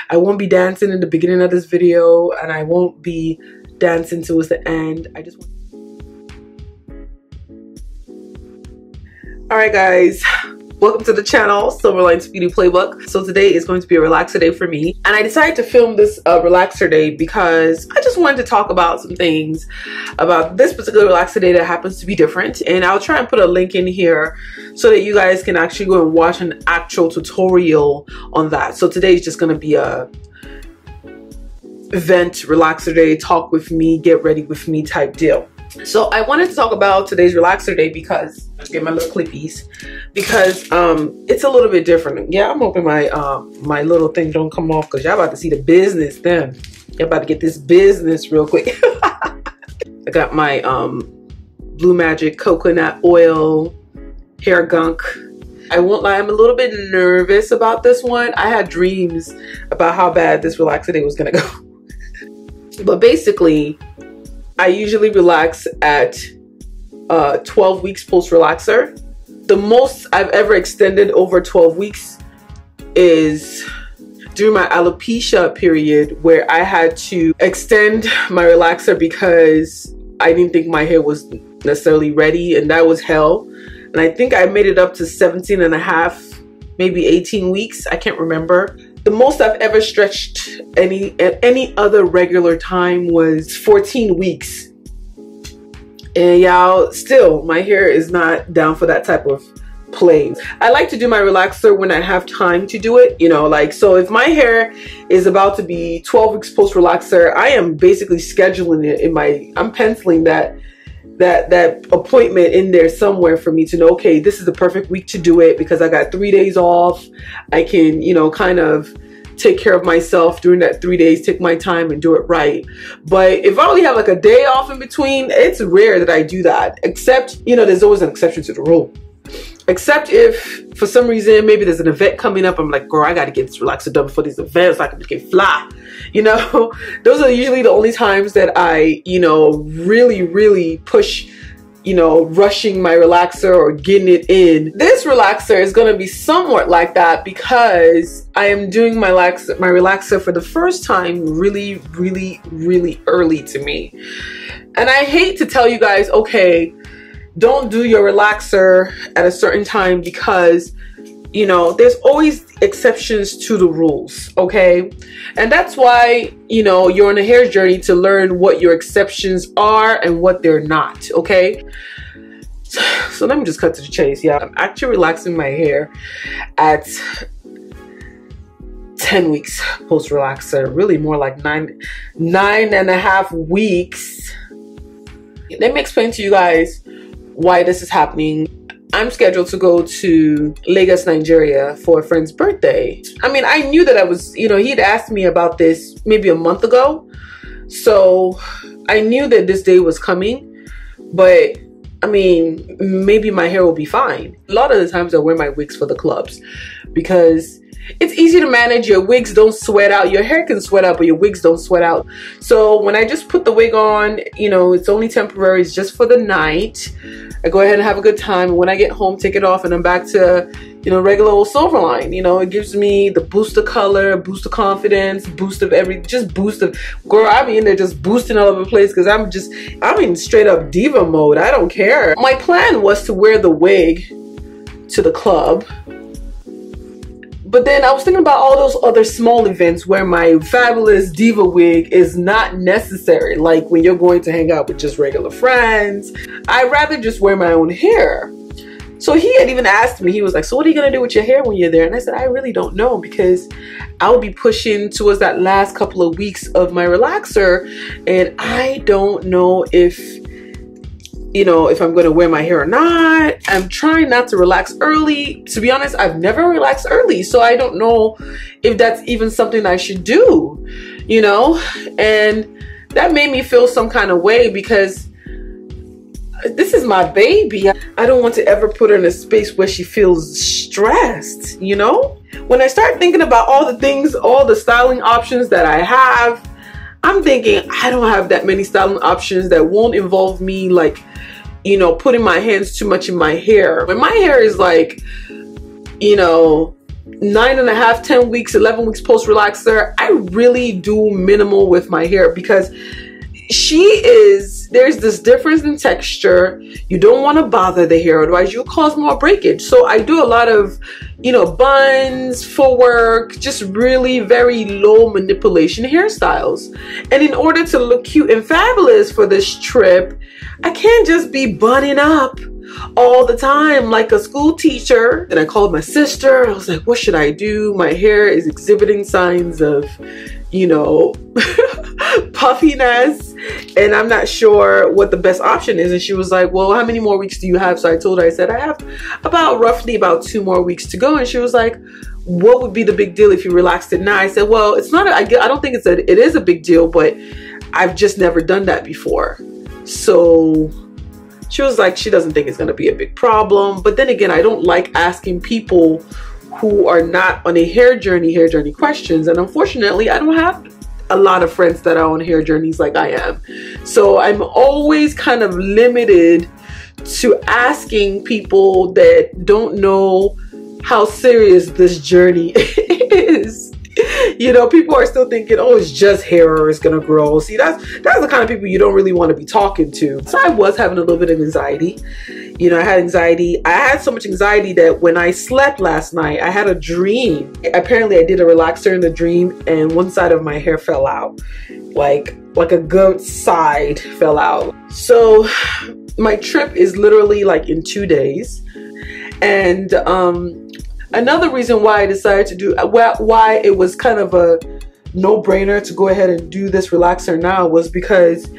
I won't be dancing in the beginning of this video, and I won't be dancing towards the end. I just want... Alright guys, welcome to the channel, Silverline's Beauty Playbook. So today is going to be a relaxer day for me, and I decided to film this relaxer day because I just wanted to talk about some things about this particular relaxer day that happens to be different. And I'll try and put a link in here so that you guys can actually go and watch an actual tutorial on that. So today is just going to be a event relaxer day, talk with me, get ready with me type deal. So I wanted to talk about today's relaxer day because let's get my little clippies, because it's a little bit different. Yeah, I'm hoping my my little thing don't come off, because y'all about to see the business then. Y'all about to get this business real quick. I got my Blue Magic coconut oil hair gunk. I won't lie, I'm a little bit nervous about this one. I had dreams about how bad this relaxer day was gonna go. But basically, I usually relax at 12 weeks post relaxer. The most I've ever extended over 12 weeks is during my alopecia period, where I had to extend my relaxer because I didn't think my hair was necessarily ready, and that was hell. And I think I made it up to 17 and a half, maybe 18 weeks. I can't remember. The most I've ever stretched at any other regular time was 14 weeks. And y'all, still, my hair is not down for that type of play. I like to do my relaxer when I have time to do it, you know, like, so if my hair is about to be 12 weeks post relaxer, I am basically scheduling it in my, I'm penciling that appointment in there somewhere for me to know, okay, this is the perfect week to do it because I got 3 days off. I can, you know, kind of take care of myself during that 3 days, take my time and do it right. But if I only have like a day off in between, it's rare that I do that, except, you know, there's always an exception to the rule. Except if for some reason, maybe there's an event coming up, I'm like, girl, I got to get this relaxer done before these events so I can get fly. You know, those are usually the only times that I, you know, really push, you know, rushing my relaxer or getting it in. This relaxer is going to be somewhat like that because I am doing my relaxer for the first time really early to me. And I hate to tell you guys, okay, don't do your relaxer at a certain time, because, you know, there's always exceptions to the rules, okay? And that's why, you know, you're on a hair journey to learn what your exceptions are and what they're not, okay? So let me just cut to the chase. Yeah, I'm actually relaxing my hair at 10 weeks post relaxer, really more like nine and a half weeks. Let me explain to you guys why this is happening. I'm scheduled to go to Lagos, Nigeria for a friend's birthday. I mean, I knew that I was, you know, he'd asked me about this maybe a month ago. So I knew that this day was coming, but I mean, maybe my hair will be fine. A lot of the times I wear my wigs for the clubs because it's easy to manage. Your wigs don't sweat out. Your hair can sweat out, but your wigs don't sweat out. So when I just put the wig on, you know, it's only temporary. It's just for the night. I go ahead and have a good time. When I get home, take it off, and I'm back to, you know, regular old Silverline. You know, it gives me the boost of color, boost of confidence, boost of just boost of, girl, I'm in there just boosting all over the place because I'm in straight up diva mode. I don't care. My plan was to wear the wig to the club. But then I was thinking about all those other small events where my fabulous diva wig is not necessary. Like when you're going to hang out with just regular friends. I'd rather just wear my own hair. So he had even asked me, he was like, so what are you going to do with your hair when you're there? And I said, I really don't know, because I'll be pushing towards that last couple of weeks of my relaxer. And I don't know if, you know, if I'm going to wear my hair or not. I'm trying not to relax early. To be honest, I've never relaxed early, so I don't know if that's even something I should do, you know? And that made me feel some kind of way because this is my baby. I don't want to ever put her in a space where she feels stressed, you know? When I start thinking about all the things, all the styling options that I have, I'm thinking I don't have that many styling options that won't involve me, like, you know, putting my hands too much in my hair. When my hair is like, you know, 9.5, 10 weeks, 11 weeks post relaxer, I really do minimal with my hair because there's this difference in texture. You don't want to bother the hair, otherwise you'll cause more breakage. So I do a lot of, you know, buns, footwork, just really very low manipulation hairstyles. And in order to look cute and fabulous for this trip, I can't just be bunning up all the time like a school teacher. And I called my sister. I was like, what should I do? My hair is exhibiting signs of, you know, puffiness, and I'm not sure what the best option is. And she was like, well, how many more weeks do you have? So I told her, I said, I have roughly about 2 more weeks to go. And she was like, what would be the big deal if you relaxed it now? I said, well, it's not, I don't think it is a big deal, but I've just never done that before. So she was like, she doesn't think it's going to be a big problem. But then again, I don't like asking people who are not on a hair journey questions. And unfortunately, I don't have a lot of friends that are on hair journeys like I am. So I'm always kind of limited to asking people that don't know how serious this journey is. You know, people are still thinking, oh, it's just hair or it's gonna grow. See, that's the kind of people you don't really want to be talking to. So I was having a little bit of anxiety. You know, I had anxiety. I had so much anxiety that when I slept last night, I had a dream. Apparently I did a relaxer in the dream and one side of my hair fell out. Like a good side fell out. So my trip is literally like in 2 days. And another reason why I decided to do, why it was kind of a no-brainer to go ahead and do this relaxer now was because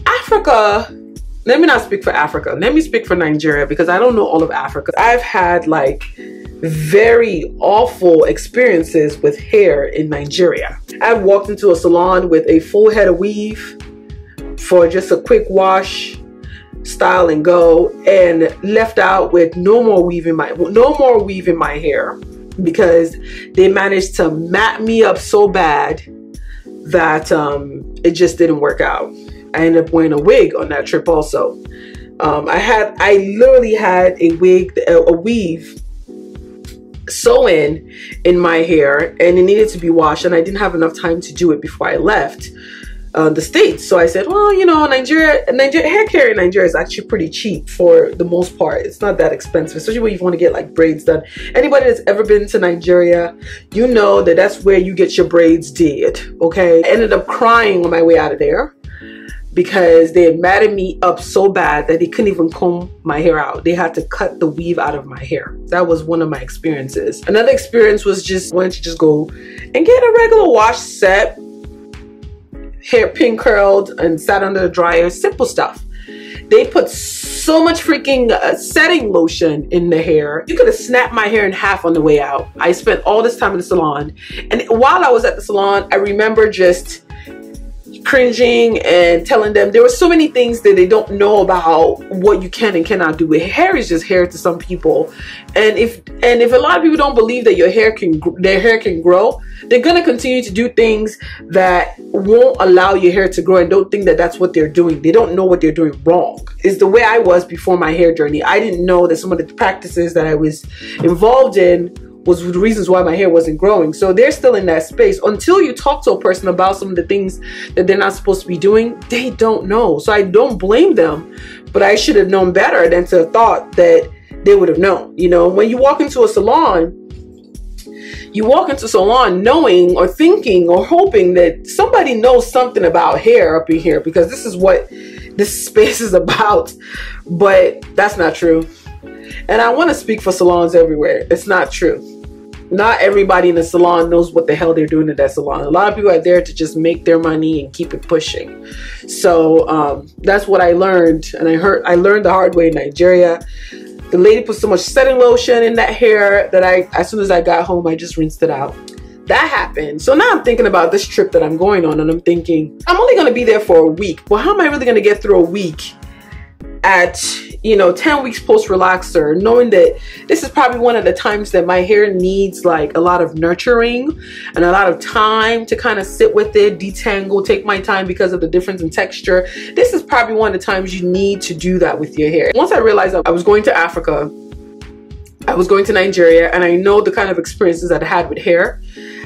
Africa, let me not speak for Africa, let me speak for Nigeria because I don't know all of Africa. I've had like very awful experiences with hair in Nigeria. I've walked into a salon with a full head of weave for just a quick wash, style and go, and left out with no more weave in my hair because they managed to mat me up so bad that it just didn't work out. I ended up wearing a wig on that trip also. I literally had a weave sewn in my hair and it needed to be washed, and I didn't have enough time to do it before I left the States. So I said, well, you know, Nigeria, hair care in Nigeria is actually pretty cheap for the most part. It's not that expensive, especially when you want to get like braids done. Anybody that's ever been to Nigeria, you know that that's where you get your braids did, okay? I ended up crying on my way out of there because they had matted me up so bad that they couldn't even comb my hair out. They had to cut the weave out of my hair. That was one of my experiences. Another experience was just wanting to just go and get a regular wash set, hair pin curled and sat under the dryer, simple stuff. They put so much freaking setting lotion in the hair. You could have snapped my hair in half on the way out. I spent all this time in the salon, and while I was at the salon, I remember just cringing and telling them there were so many things that they don't know about what you can and cannot do with hair. Is just hair to some people, and if a lot of people don't believe that their hair can grow, they're gonna continue to do things that won't allow your hair to grow and don't think that that's what they're doing. They don't know what they're doing wrong. It's the way I was before my hair journey. I didn't know that some of the practices that I was involved in was the reasons why my hair wasn't growing. So they're still in that space. Until you talk to a person about some of the things that they're not supposed to be doing, they don't know. So I don't blame them, but I should have known better than to have thought that they would have known. You know, when you walk into a salon, knowing or thinking or hoping that somebody knows something about hair up in here because this is what this space is about, but that's not true. And I want to speak for salons everywhere. It's not true. Not everybody in the salon knows what the hell they're doing in that salon. A lot of people are there to just make their money and keep it pushing. So that's what I learned. And I learned the hard way in Nigeria. The lady put so much setting lotion in that hair that as soon as I got home, I just rinsed it out. That happened. So now I'm thinking about this trip that I'm going on, and I'm thinking, I'm only going to be there for a week. Well, how am I really going to get through a week at, you know, 10 weeks post relaxer, knowing that this is probably one of the times that my hair needs like a lot of nurturing and a lot of time to kind of sit with it, detangle, take my time because of the difference in texture. This is probably one of the times you need to do that with your hair. Once I realized I was going to Africa I was going to Nigeria and I know the kind of experiences that I had with hair.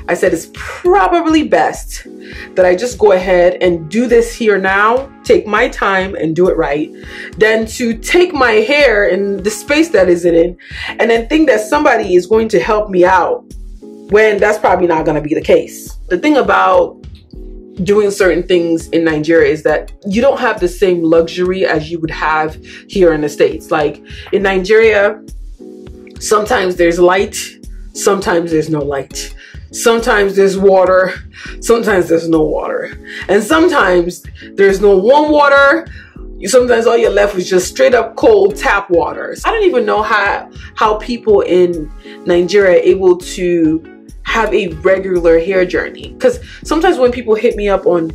I said it's probably best that I just go ahead and do this here now, take my time and do it right, than to take my hair in the space that is in and then think that somebody is going to help me out when that's probably not going to be the case. The thing about doing certain things in Nigeria is that you don't have the same luxury as you would have here in the States. Like in Nigeria, sometimes there's light, sometimes there's no light. Sometimes there's water, sometimes there's no water. And sometimes there's no warm water. Sometimes all you're left with just straight up cold tap water. I don't even know how people in Nigeria are able to have a regular hair journey. Because sometimes when people hit me up on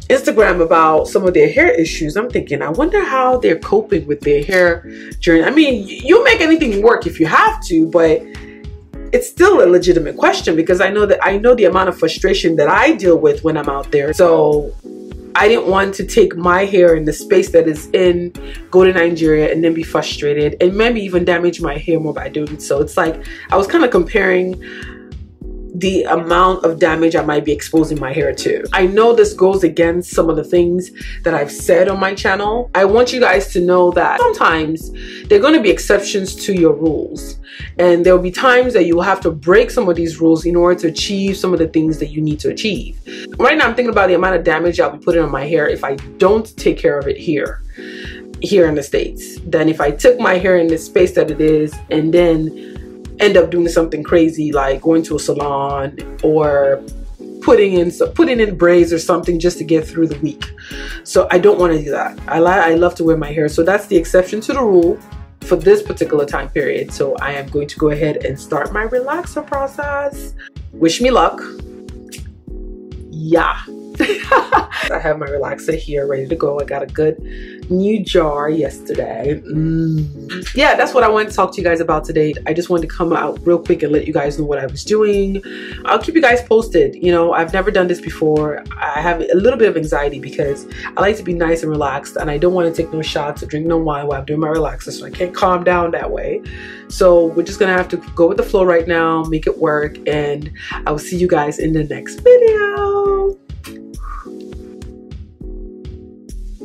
Instagram about some of their hair issues, I'm thinking, I wonder how they're coping with their hair journey. I mean, you make anything work if you have to, but it's still a legitimate question because I know the amount of frustration that I deal with when I'm out there. So I didn't want to take my hair in the space that is in, go to Nigeria and then be frustrated and maybe even damage my hair more by doing so. It's like I was kind of comparing the amount of damage I might be exposing my hair to. I know this goes against some of the things that I've said on my channel. I want you guys to know that sometimes there are going to be exceptions to your rules. And there will be times that you will have to break some of these rules in order to achieve some of the things that you need to achieve. Right now I'm thinking about the amount of damage I'll be putting on my hair if I don't take care of it here in the States. Then if I took my hair in the space that it is and then end up doing something crazy like going to a salon or putting in braids or something just to get through the week. So I don't want to do that. I love to wear my hair. So that's the exception to the rule for this particular time period. So I am going to go ahead and start my relaxer process. Wish me luck. Yeah. I have my relaxer here ready to go. I got a good new jar yesterday. Yeah, that's what I wanted to talk to you guys about today. I just wanted to come out real quick and let you guys know what I was doing. I'll keep you guys posted. You know, I've never done this before. I have a little bit of anxiety because I like to be nice and relaxed and I don't want to take no shots or drink no wine while I'm doing my relaxer, so I can't calm down that way. So we're just gonna have to go with the flow right now, make it work, and I will see you guys in the next video.